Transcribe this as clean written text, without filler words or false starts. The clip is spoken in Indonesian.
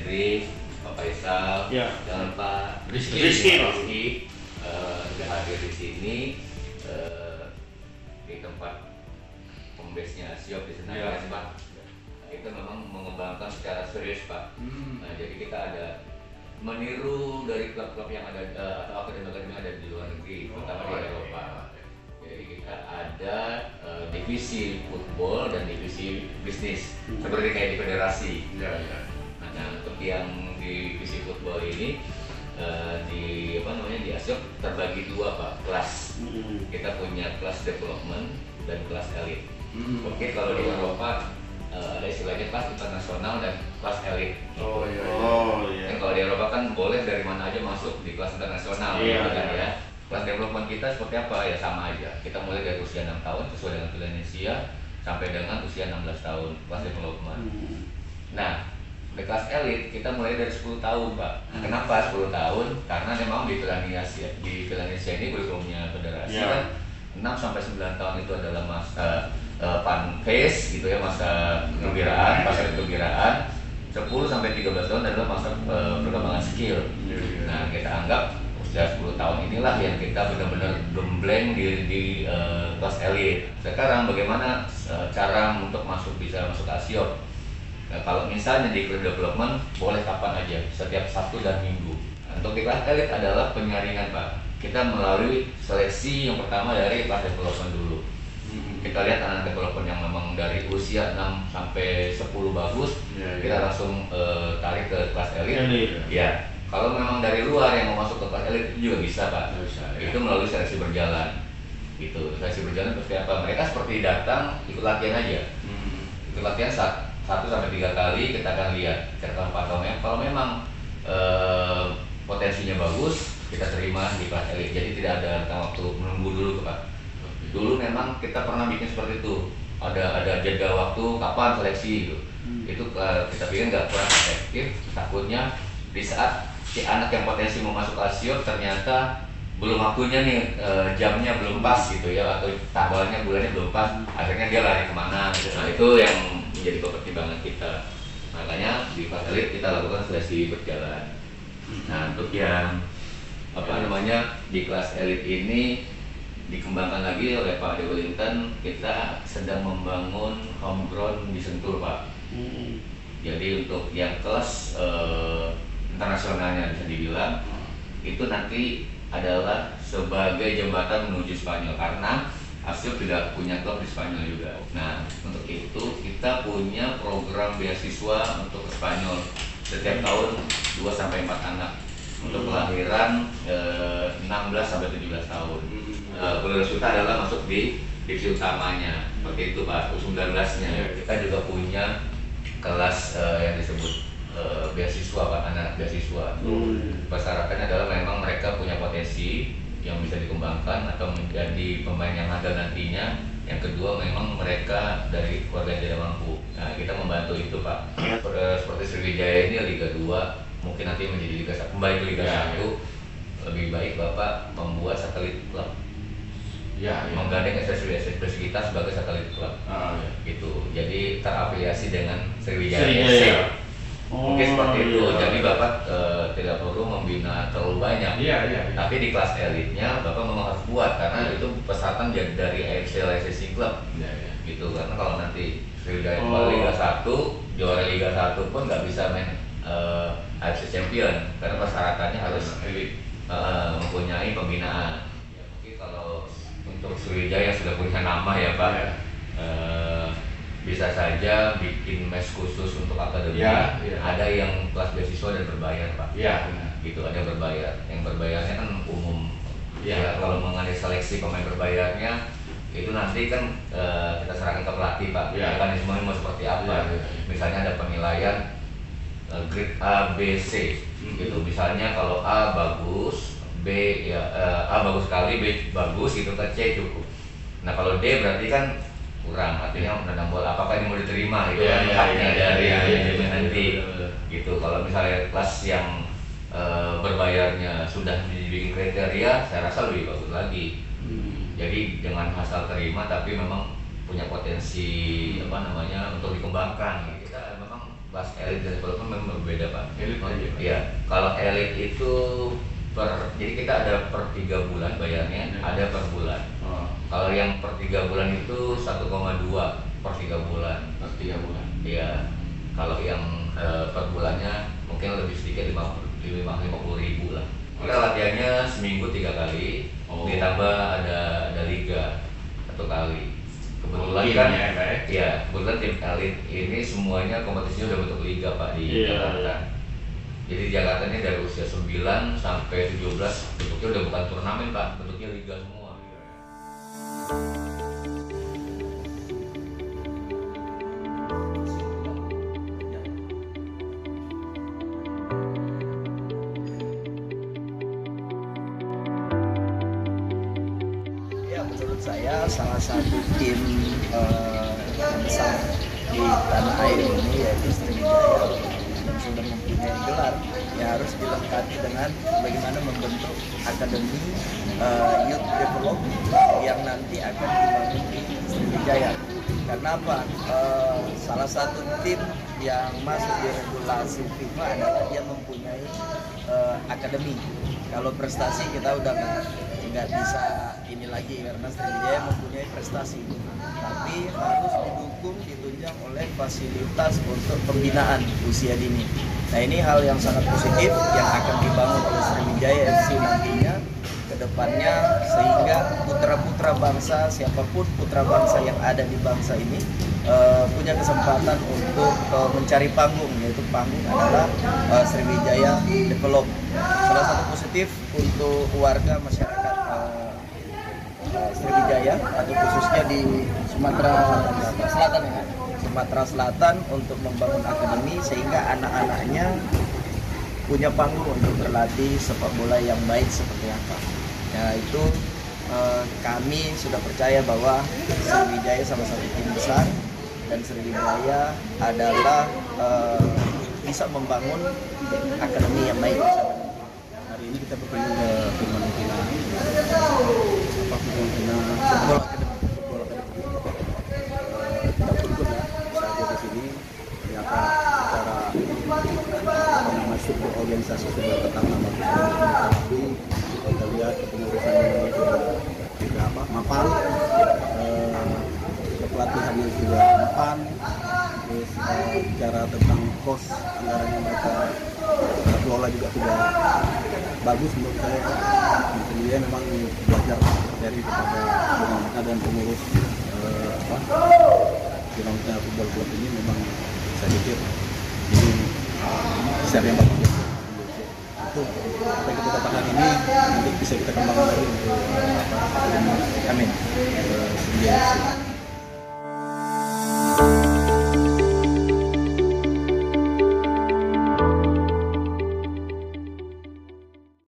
Idris, Pak Faisal, Ya. jangan lupa Rizky. sudah hadir di sini di tempat home base-nya Asiop di Senayan, Ya. Pak. Itu memang mengembangkan secara serius, Pak. Nah, jadi kita ada meniru dari klub-klub yang ada atau akademi-akademi yang ada di luar negeri, terutama di Eropa. Jadi kita ada divisi football dan divisi bisnis, seperti kayak di federasi. Nah, untuk yang divisi football ini di Asiop terbagi dua, Pak, kelas. Kita punya kelas development dan kelas elite. Oke, kalau di Eropa ada istilahnya kelas internasional dan kelas elit. Dan kalau di Eropa kan boleh dari mana aja masuk di kelas internasional, gitu kan ya. Kelas development kita seperti apa ya, sama aja. Kita mulai dari usia 6 tahun sesuai dengan pilihan usia sampai dengan usia 16 tahun kelas development. Nah, di kelas elit kita mulai dari 10 tahun, Pak. Kenapa 10 tahun? Karena memang di Indonesia ini kurikulumnya federasi kan 6 sampai 9 tahun itu adalah masa fun phase gitu ya, masa kegembiraan, fase kegembiraan. 10 sampai 13 tahun adalah masa perkembangan skill. Nah, kita anggap usia 10 tahun inilah yang kita benar-benar gembleng di kelas elit. Sekarang bagaimana cara untuk bisa masuk ke Asiop? Nah, kalau misalnya di career development boleh kapan aja, setiap Sabtu dan Minggu. Untuk di kelas elit adalah penyaringan, Pak. Kita melalui seleksi yang pertama dari kelas development dulu. Kita lihat anak development yang memang dari usia 6 sampai 10 bagus, kita langsung tarik ke kelas elit. Ya, kalau memang dari luar yang mau masuk ke kelas elit itu juga bisa, Pak. Itu melalui seleksi berjalan. Gitu. Seleksi berjalan seperti apa? Mereka seperti datang ikut latihan aja. Ikut latihan 1 sampai 3 kali, kita akan lihat catatan pantauannya. Kalau memang potensinya bagus, kita terima di kelas elit. Jadi tidak ada waktu menunggu dulu, Pak. Dulu memang kita pernah bikin seperti itu. Ada jeda waktu kapan seleksi gitu. Itu kita pikir nggak kurang efektif. Takutnya di saat si anak yang potensi mau masuk Asiop ternyata belum waktunya nih, jamnya belum pas gitu ya, atau tanggalnya bulannya belum pas, akhirnya dia lari kemana gitu. Nah, itu yang menjadi pertimbangan kita. Makanya di kelas elit kita lakukan seleksi berjalan. Nah, untuk yang di kelas elit ini dikembangkan lagi oleh Pak De Wellington, kita sedang membangun homegrown di Sentul, Pak. Jadi untuk yang kelas internasionalnya bisa dibilang itu nanti adalah sebagai jembatan menuju Spanyol, karena Asiop tidak punya klub di Spanyol juga. Nah, untuk itu kita punya program beasiswa untuk ke Spanyol setiap tahun 2 sampai 4 anak untuk kelahiran 16 sampai 17 tahun. Peluang kita adalah masuk di divisi utamanya, seperti itu, Pak. U19-nya kita juga punya kelas yang disebut beasiswa, Pak, anak beasiswa. Persyaratannya adalah memang mereka punya potensi yang bisa dikembangkan atau menjadi pemain yang handal nantinya. Yang kedua, memang mereka dari keluarga yang tidak mampu. Nah, kita membantu itu, Pak. Seperti Sriwijaya ini Liga 2, mungkin nanti menjadi Liga 1, kembali ke Liga 1. Lebih baik Bapak membuat satelit klub. Menggandeng SSB kita sebagai satelit klub. Gitu. Jadi terafiliasi dengan Sriwijaya FC. Mungkin seperti itu. Jadi Bapak tidak perlu membina terlalu banyak. Tapi di kelas elitnya Bapak memang harus kuat, karena itu persyaratan dari AFC Licensing Club. Gitu. Karena kalau nanti Sriwijaya Liga 1, juara Liga 1 pun nggak bisa main AFC Champion, karena persyaratannya harus mempunyai pembinaan. Ya, mungkin kalau untuk Sriwijaya yang sudah punya nama ya, Pak, bisa saja bikin mes khusus untuk akademi. Ada yang kelas beasiswa dan berbayar, Pak. Gitu, ada yang berbayar. Yang berbayarnya kan umum. Kalau mengenai seleksi pemain berbayarnya itu nanti kan kita serahkan ke pelatih, Pak. Mekanismenya mau seperti apa? Misalnya ada penilaian grade A, B, C. Gitu. Misalnya kalau A bagus, B A bagus sekali, B bagus, gitu kan, C cukup. Nah, kalau D berarti kan kurang, artinya menandang bola. Apakah ini mau diterima gitu kan, haknya dari manajemen nanti. Gitu. Kalau misalnya kelas yang berbayarnya sudah dibikin kriteria, saya rasa lebih bagus lagi. Jadi dengan asal terima tapi memang punya potensi untuk dikembangkan. Kita memang kelas elit dan development memang berbeda, Pak. Iya, kalau elit itu jadi kita ada per 3 bulan bayarnya, ada per bulan. Kalau yang per 3 bulan itu 1,2 per 3 bulan. Per 3 bulan. Iya. Kalau yang per bulannya mungkin lebih sedikit 50.000 lah. Kita latihannya seminggu 3 kali, ditambah ada liga 1 kali. Kebetulan kan ya, kebetulan tim elit ini semuanya kompetisinya udah bentuk liga Pak di Jakarta. Jadi Jakarta ini dari usia 9 sampai 17 bentuknya udah bukan turnamen Pak, bentuknya liga semua. Ya, menurut saya salah satu tim yang besar di tanah air ini yaitu Sriwijaya yang sudah mempunyai gelar, ya harus dilengkapi dengan bagaimana membentuk akademi youth development yang nanti akan dibangun di Sriwijaya. Karena apa? Salah satu tim yang masuk di regulasi FIFA adalah dia mempunyai akademi. Kalau prestasi kita udah nggak bisa ini lagi karena Sriwijaya mempunyai prestasi, tapi harus didukung, ditunjang oleh fasilitas untuk pembinaan usia dini. Nah, ini hal yang sangat positif yang akan dibangun oleh Sriwijaya FC nantinya ke depannya, sehingga putra-putra bangsa, siapapun putra bangsa yang ada di bangsa ini punya kesempatan untuk mencari panggung, yaitu panggung adalah Sriwijaya Develop. Salah satu positif untuk warga masyarakat Sriwijaya atau khususnya di Sumatera Selatan ya, Sumatera Selatan untuk membangun akademi sehingga anak-anaknya punya panggung untuk berlatih sepak bola yang baik seperti apa. Ya itu kami sudah percaya bahwa Sriwijaya salah satu tim besar dan Sriwijaya adalah bisa membangun akademi yang baik. Hari ini kita berkunjung ke Firman Mukina, Football Academy. Kita beruntung ya, bisa hadir di sini. Ternyata secara masuk ke organisasi sudah pertama tapi kita lihat kepengurusan ini sudah mapan, pelatihannya sudah mapan. Terus bicara tentang kos anggaran yang mereka kelola juga sudah bagus menurut saya. Dia memang belajar dari kepada pemerintah dan pengurus Dinamika Football Club ini memang saya pikir ini besar yang bagus. Itu apa yang kita katakan ini nanti bisa kita kembangkan lagi untuk Amin.